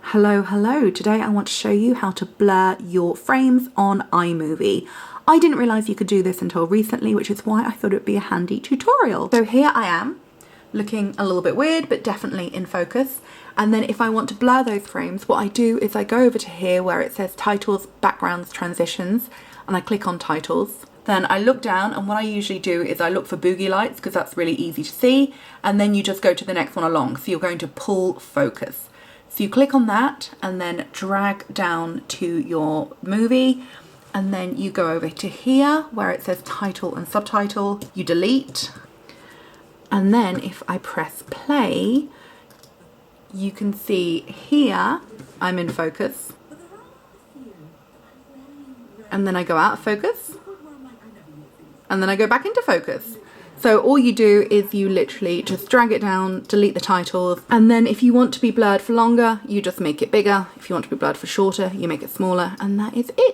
Hello. Today I want to show you how to blur your frames on iMovie. I didn't realise you could do this until recently, which is why I thought it would be a handy tutorial. So here I am, looking a little bit weird, but definitely in focus. And then if I want to blur those frames, what I do is I go over to here where it says titles, backgrounds, transitions, and I click on titles. Then I look down, and what I usually do is I look for boogie lights because that's really easy to see. And then you just go to the next one along. So you're going to pull focus. So you click on that and then drag down to your movie, and then you go over to here where it says title and subtitle, you delete, and then if I press play, you can see here I'm in focus, and then I go out of focus, and then I go back into focus. So all you do is you literally just drag it down, delete the titles, and then if you want to be blurred for longer, you just make it bigger. If you want to be blurred for shorter, you make it smaller, and that is it.